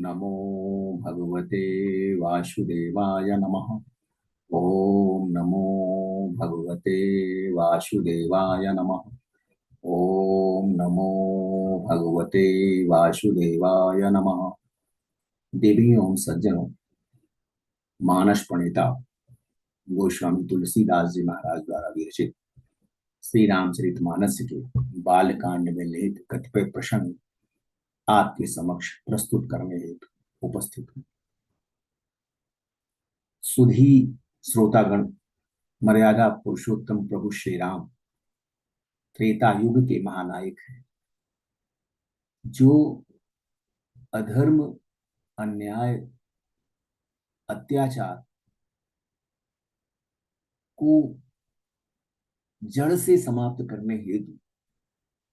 नमो भगवते वासुदेवाय नमः। ओम नमो भगवते वासुदेवाय नमः। ओम नमो भगवते वासुदेवाय नमः। देवियों एवं सज्जनों, मानस प्रणेता गोस्वामी तुलसीदास जी महाराज द्वारा विरचित श्री रामचरितमानस के बाल कांड में निहित कतिपय प्रसंग आपके समक्ष प्रस्तुत करने हेतु उपस्थित हूँ। सुधी श्रोतागण, मर्यादा पुरुषोत्तम प्रभु श्री राम त्रेता युग के महानायक हैं, जो अधर्म, अन्याय, अत्याचार को जड़ से समाप्त करने हेतु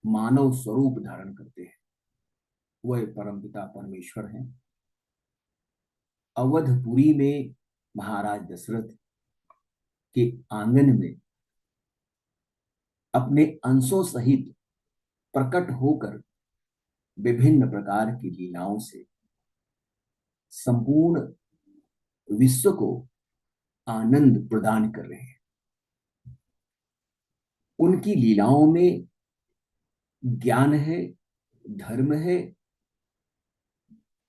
मानव स्वरूप धारण करते हैं। वह परमपिता परमेश्वर हैं। अवधपुरी में महाराज दशरथ के आंगन में अपने अंशों सहित प्रकट होकर विभिन्न प्रकार की लीलाओं से संपूर्ण विश्व को आनंद प्रदान कर रहे हैं। उनकी लीलाओं में ज्ञान है, धर्म है,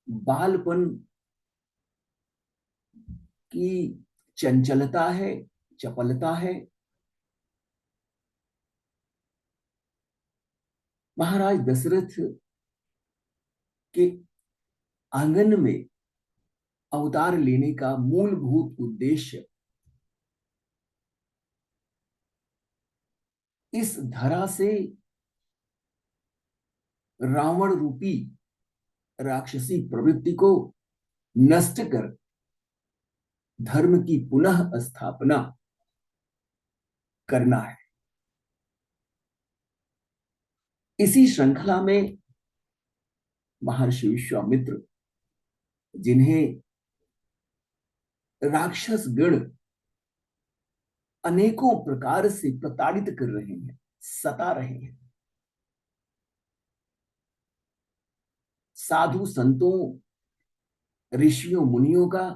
बालपन की चंचलता है, चपलता है। महाराज दशरथ के आंगन में अवतार लेने का मूलभूत उद्देश्य इस धरा से रावण रूपी राक्षसी प्रवृत्ति को नष्ट कर धर्म की पुनः स्थापना करना है। इसी श्रृंखला में महर्षि विश्वामित्र, जिन्हें राक्षस गण अनेकों प्रकार से प्रताड़ित कर रहे हैं, सता रहे हैं, साधु संतों, ऋषियों, मुनियों का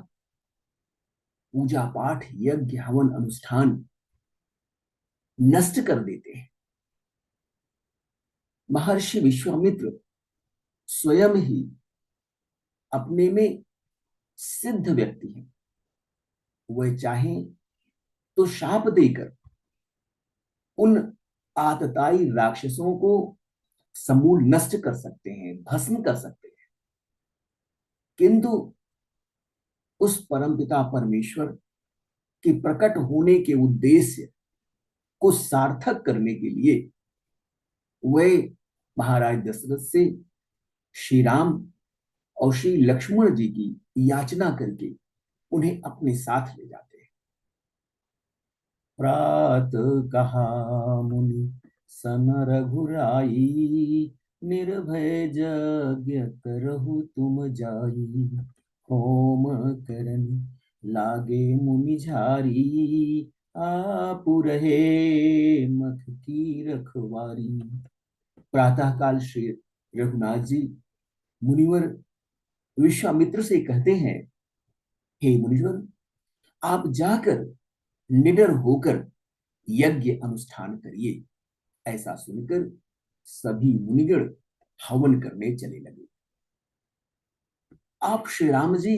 पूजा पाठ, यज्ञ, हवन, अनुष्ठान नष्ट कर देते हैं। महर्षि विश्वामित्र स्वयं ही अपने में सिद्ध व्यक्ति हैं। वह चाहें तो शाप देकर उन आतताई राक्षसों को समूल नष्ट कर सकते हैं, भस्म कर सकते हैं। किंतु उस परमपिता परमेश्वर के प्रकट होने के उद्देश्य को सार्थक करने के लिए वे महाराज दशरथ से श्री राम और श्री लक्ष्मण जी की याचना करके उन्हें अपने साथ ले जाते हैं। प्रात कहा मुनि सन रघुराई, निर्भय यज्ञ करहु तुम जाई, होम करन लागे मुनि झारी, आप रहे मख की रखवारी। प्रातः काल श्री रघुनाथ जी मुनिवर विश्वामित्र से कहते हैं, हे मुनिवर, आप जाकर निडर होकर यज्ञ अनुष्ठान करिए। ऐसा सुनकर सभी मुनिगण हवन करने चले लगे। आप श्री राम जी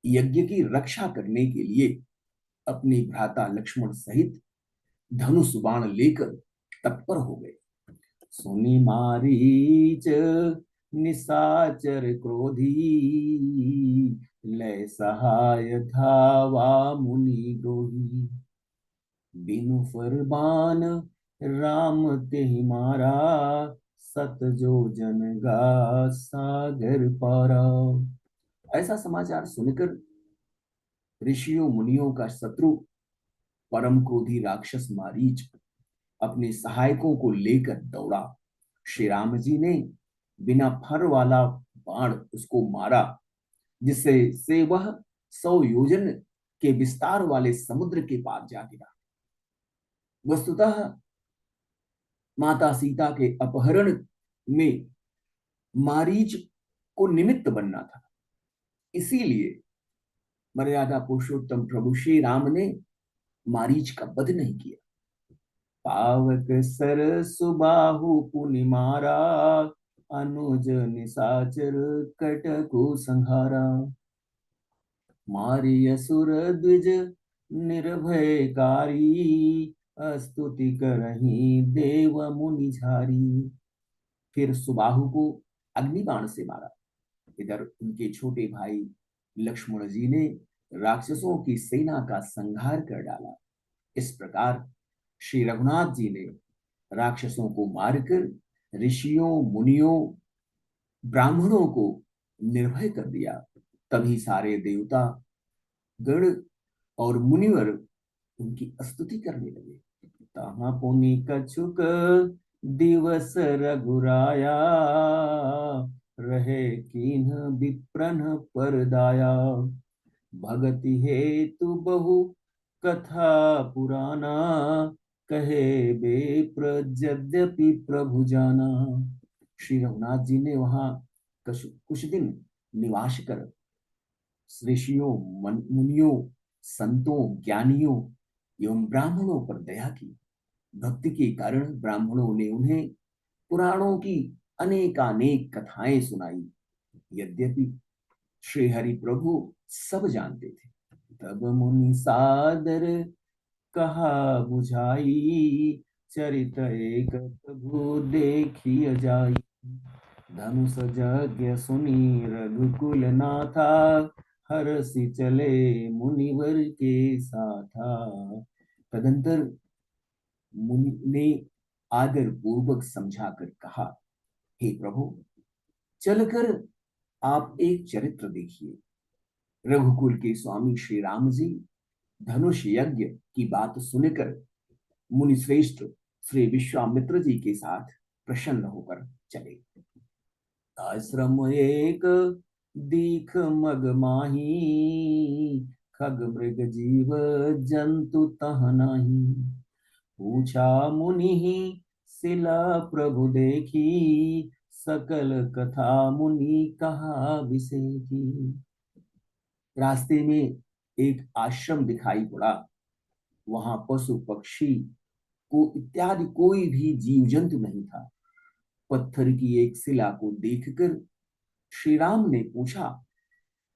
यज्ञ की रक्षा करने के लिए अपने भ्राता लक्ष्मण सहित धनुष बाण लेकर तत्पर हो गए। सुनि मारीच निशाचर क्रोधी, लय सहाय धावा मुनि द्रोही, बिनु फरमान राम तेहि मारा, सत जो जन गा सागर पारा। ऐसा समाचार सुनकर ऋषियों मुनियों का शत्रु परम क्रोधी राक्षस मारीच अपने सहायकों को लेकर दौड़ा। श्री राम जी ने बिना फर वाला बाण उसको मारा, जिससे से वह 100 योजन के विस्तार वाले समुद्र के पार जा गिरा। वस्तुतः माता सीता के अपहरण में मारीच को निमित्त बनना था, इसीलिए मर्यादा पुरुषोत्तम प्रभु श्री राम ने मारीच का वध नहीं किया। पावक सर सुबाहु पुनि मारा, अनुज निशाचर कटकु संहारा। मारी असुर द्विज निर्भयकारी, स्तुति करही देव मुनि झारी। फिर सुबाहु को अग्निबाण से मारा। इधर उनके छोटे भाई लक्ष्मण जी ने राक्षसों की सेना का संहार कर डाला। इस प्रकार श्री रघुनाथ जी ने राक्षसों को मारकर ऋषियों, मुनियों, ब्राह्मणों को निर्भय कर दिया। तभी सारे देवता गण और मुनिवर उनकी स्तुति करने लगे। तहाँ पुनि कछुक दिवस रघुराया, रहे कीन्ह विप्रन पर दाया। भगति हेतु बहु कथा पुराना, कहे बेप्र यद्यपि प्रभु जाना। श्री रघुनाथ जी ने वहां कुछ दिन निवास कर ऋषियों, मुनियों, संतों, ज्ञानियों एवं ब्राह्मणों पर दया की। भक्ति के कारण ब्राह्मणों ने उन्हें पुराणों की अनेकानेक कथाएं सुनाई। यद्यपि श्री हरि प्रभु सब जानते थे। तब मुनि सादर कहा बुझाई, चरित एक प्रभु देखिय जाई। धनुष यज्ञ सुनी रघुकुल नाथा, हरषि चले मुनिवर के साथा। तदंतर मुनि ने आदर पूर्वक समझाकर कहा, हे प्रभु, चलकर आप एक चरित्र देखिए। रघुकुल के स्वामी श्री राम जी धनुष यज्ञ की बात सुनकर मुनि श्रेष्ठ श्री विश्वामित्र जी के साथ प्रसन्न होकर चले। आश्रम एक दीख मग माही, खग मृग जीव जंतु तह नाही। पूछा मुनि शिला प्रभु देखी, सकल कथा मुनि कहा विसेखी। रास्ते में एक आश्रम दिखाई पड़ा। वहां पशु पक्षी को इत्यादि कोई भी जीव जंतु नहीं था। पत्थर की एक शिला को देखकर श्री राम ने पूछा।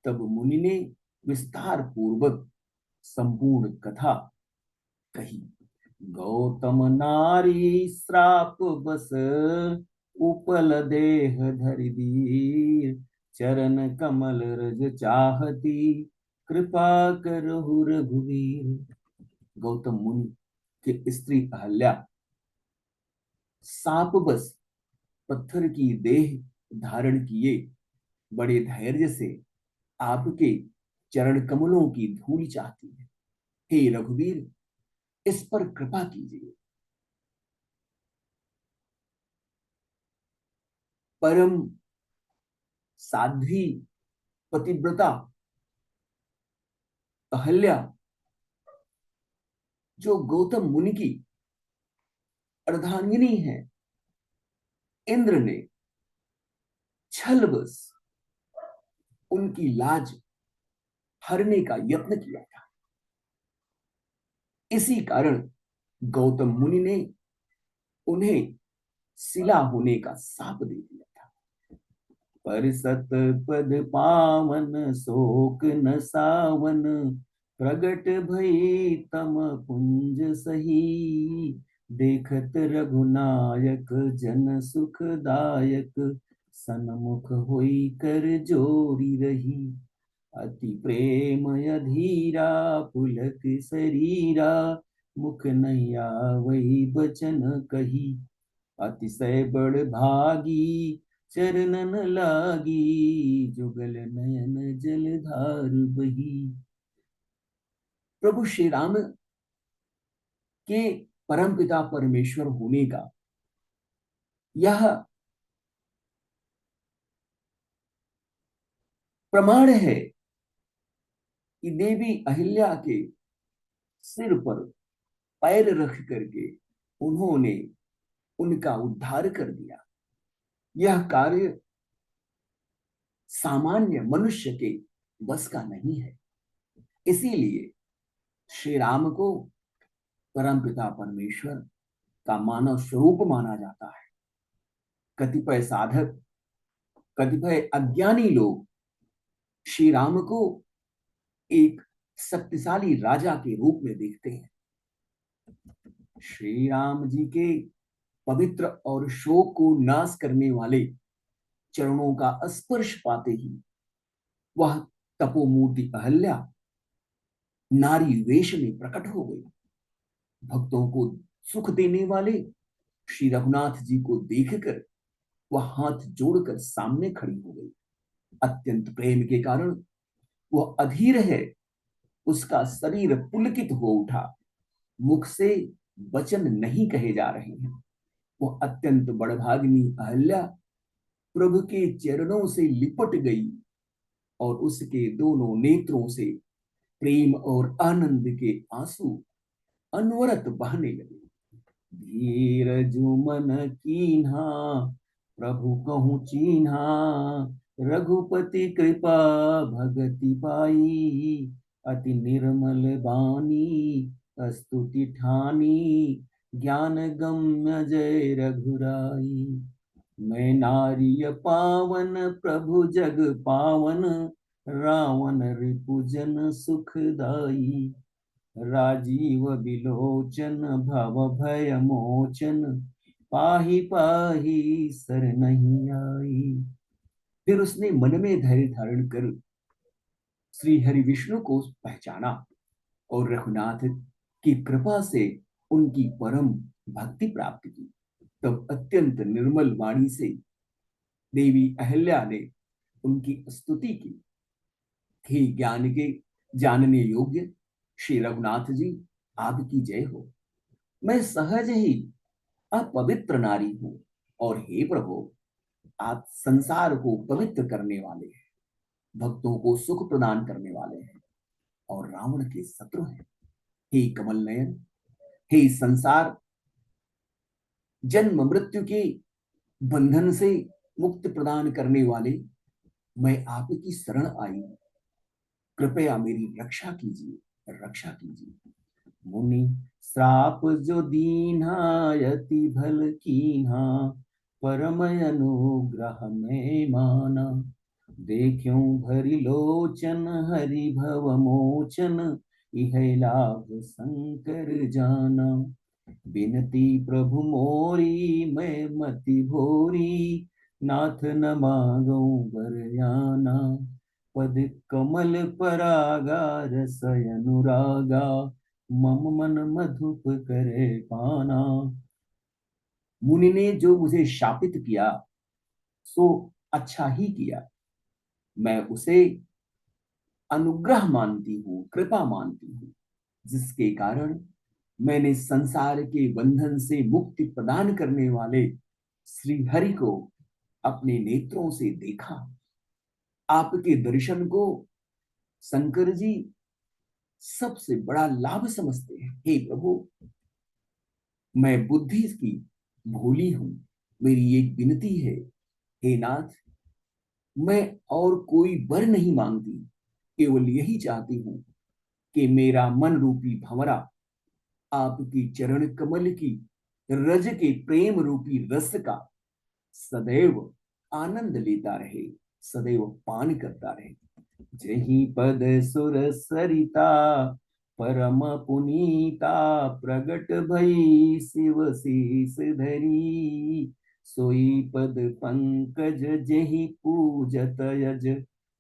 तब मुनि ने विस्तार पूर्वक संपूर्ण कथा कही। गौतम नारी श्राप बस, उपल देह धरि दीर। चरण कमल रज चाहती, कृपा करहु रघुवीर। गौतम मुनि की स्त्री अहल्या सांप बस पत्थर की देह धारण किए बड़े धैर्य से आपके चरण कमलों की धूल चाहती है। हे रघुवीर, इस पर कृपा कीजिए। परम साध्वी पतिव्रता अहल्या, जो गौतम मुनि की अर्धांगिनी है, इंद्र ने छलबस उनकी लाज हरने का यत्न किया था। इसी कारण गौतम मुनि ने उन्हें शिला होने का शाप दे दिया था। परिसत पद पावन शोक न सावन, प्रगट भई तम पुंज सही। देखत रघुनायक जन सुखदायक, सन्मुख होई कर जोरी रही। अति प्रेम अधीरा पुलक शरीरा, मुख नैया वही बचन कही। अतिशय बड़ भागी चरणन लागी, जुगल नयन जलधार बही। प्रभु श्री राम के परमपिता परमेश्वर होने का यह प्रमाण है कि देवी अहिल्या के सिर पर पैर रख करके उन्होंने उनका उद्धार कर दिया। यह कार्य सामान्य मनुष्य के बस का नहीं है। इसीलिए श्री राम को परमपिता परमेश्वर का मानव स्वरूप माना जाता है। कतिपय साधक, कतिपय अज्ञानी लोग श्री राम को एक शक्तिशाली राजा के रूप में देखते हैं। श्री राम जी के पवित्र और शोक को नाश करने वाले चरणों का स्पर्श पाते ही वह तपोमूर्ति अहल्या नारी वेश में प्रकट हो गई। भक्तों को सुख देने वाले श्री रघुनाथ जी को देखकर वह हाथ जोड़कर सामने खड़ी हो गई। अत्यंत प्रेम के कारण वह अधीर है, उसका शरीर पुलकित हो उठा, मुख से वचन नहीं कहे जा रहे हैं। वह अत्यंत बड़भागिनी अहल्या प्रभु के चरणों से लिपट गई और उसके दोनों नेत्रों से प्रेम और आनंद के आंसू अनवरत बहने लगे। धीरजु मन कीन्हा प्रभु कहूँ चीन्हा, रघुपति कृपा भगति पाई, अति निर्मल बानी स्तुति ठानी, ज्ञान गम्य जय रघुराई। मैं नारिय पावन प्रभु जग पावन, रावण रिपुजन सुखदाई, राजीव बिलोचन भव भय मोचन, पाही पाही सर नहीं आई। फिर उसने मन में धैर्य धारण कर श्री हरि विष्णु को पहचाना और रघुनाथ की कृपा से उनकी परम भक्ति प्राप्त की। तब अत्यंत निर्मल वाणी से देवी अहल्या ने उनकी स्तुति की। हे ज्ञान के जानने योग्य श्री रघुनाथ जी, आपकी जय हो। मैं सहज ही अपवित्र नारी हूं, और हे प्रभु, आप संसार को पवित्र करने वाले हैं, भक्तों को सुख प्रदान करने वाले हैं और रावण के शत्रु हैं। हे कमल नयन, हे संसार जन्म मृत्यु के बंधन से मुक्त प्रदान करने वाले, मैं आपकी शरण आई हूं, कृपया मेरी रक्षा कीजिए, रक्षा कीजिए। मुनि श्राप जो दीन्हा, यति भल कीन्हा, परम अनुग्रह में माना, देख्यूं भरी लोचन हरि भव मोचन, इह लाभ शंकर जाना। बिनती प्रभु मोरी मैं मति भोरी, नाथ न मांगो बरयाना, पद कमल परागा रस अनुरागा, मम मन मधुप करे पाना। मुनि ने जो मुझे शापित किया सो अच्छा ही किया, मैं उसे अनुग्रह मानती हूँ, कृपा मानती हूँ, जिसके कारण मैंने संसार के बंधन से मुक्ति प्रदान करने वाले श्री हरि को अपने नेत्रों से देखा। आपके दर्शन को शंकर जी सबसे बड़ा लाभ समझते हैं। हे प्रभु, मैं बुद्धि की भोली हूं, मेरी एक विनती है, हे नाथ, मैं और कोई वर नहीं मांगती, केवल यही चाहती हूं कि मेरा मन रूपी भंवरा आपकी चरण कमल की रज के प्रेम रूपी रस का सदैव आनंद लेता रहे, सदैव पान करता रहे। जही पद सुर सरिता परम पुनीता, प्रगट भई शिव शीस धरी, सोई पद पंकज जही पूजत यज,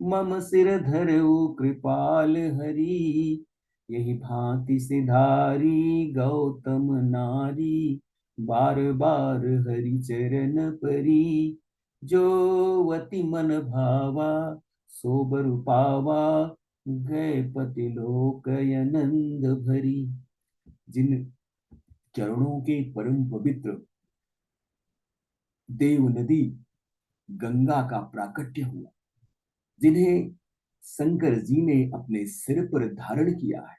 मम सिर धरऊ कृपाल हरि, यही भांति सिधारी गौतम नारी, बार बार हरि चरण परी, जो वति मन भावा सोबर पावा, गए पति लोक आनंद भरी। जिन चरणों के परम पवित्र देव नदी गंगा का प्राकट्य हुआ, जिन्हें शंकर जी ने अपने सिर पर धारण किया है,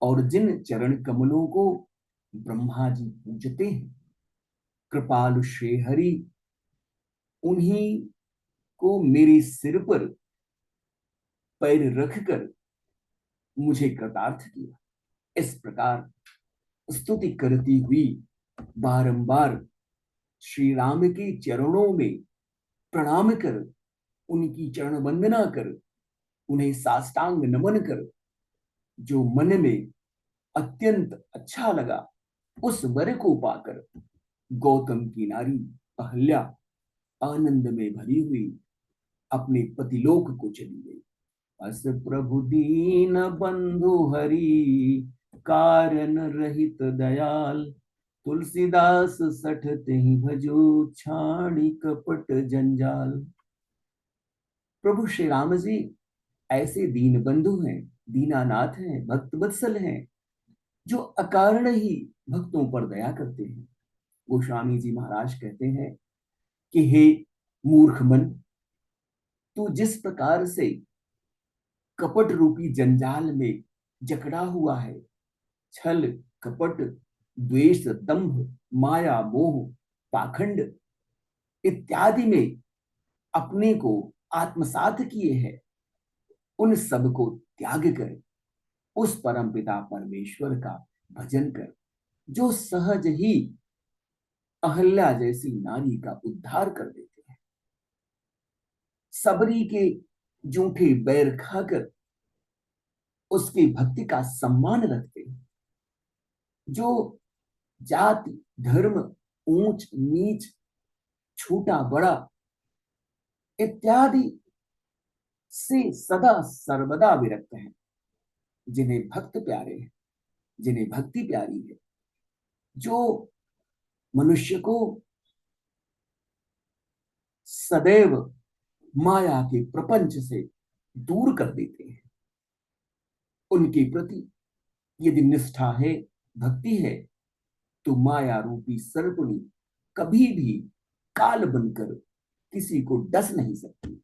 और जिन चरण कमलों को ब्रह्मा जी पूजते हैं, कृपालु श्री हरि उन्हीं को मेरे सिर पर पैर रखकर मुझे कृतार्थ किया। इस प्रकार स्तुति करती हुई बारंबार श्री राम के चरणों में प्रणाम कर, उनकी चरण वंदना कर, उन्हें साष्टांग नमन कर, जो मन में अत्यंत अच्छा लगा, उस वर को पाकर गौतम की नारी अहल्या आनंद में भरी हुई अपने पतिलोक को चली गई। अस प्रभु दीन बंधु हरि, कारण रहित दयाल, तुलसीदास सठते ही भजो, छाड़ी कपट जंजाल। प्रभु श्री राम जी ऐसे दीन बंधु हैं, दीनानाथ हैं, भक्त वत्सल हैं, जो अकारण ही भक्तों पर दया करते हैं। गोस्वामी जी महाराज कहते हैं कि हे मूर्ख मन, तू जिस प्रकार से कपट रूपी जंजाल में जकड़ा हुआ है, छल कपट द्वेष दंभ माया मोह पाखंड इत्यादि में अपने को आत्मसात किए हैं, उन सब को त्याग कर उस परम पिता परमेश्वर का भजन कर, जो सहज ही अहल्या जैसी नारी का उद्धार कर देते हैं। सबरी के जूठे बैर खाकर उसकी भक्ति का सम्मान रखते हैं, जो जाति धर्म ऊंच नीच छोटा बड़ा इत्यादि से सदा सर्वदा विरक्त हैं, जिन्हें भक्त प्यारे हैं, जिन्हें भक्ति प्यारी है, जो मनुष्य को सदैव माया के प्रपंच से दूर कर देते हैं, उनके प्रति यदि निष्ठा है, भक्ति है, तो माया रूपी सर्पणी कभी भी काल बनकर किसी को डस नहीं सकती।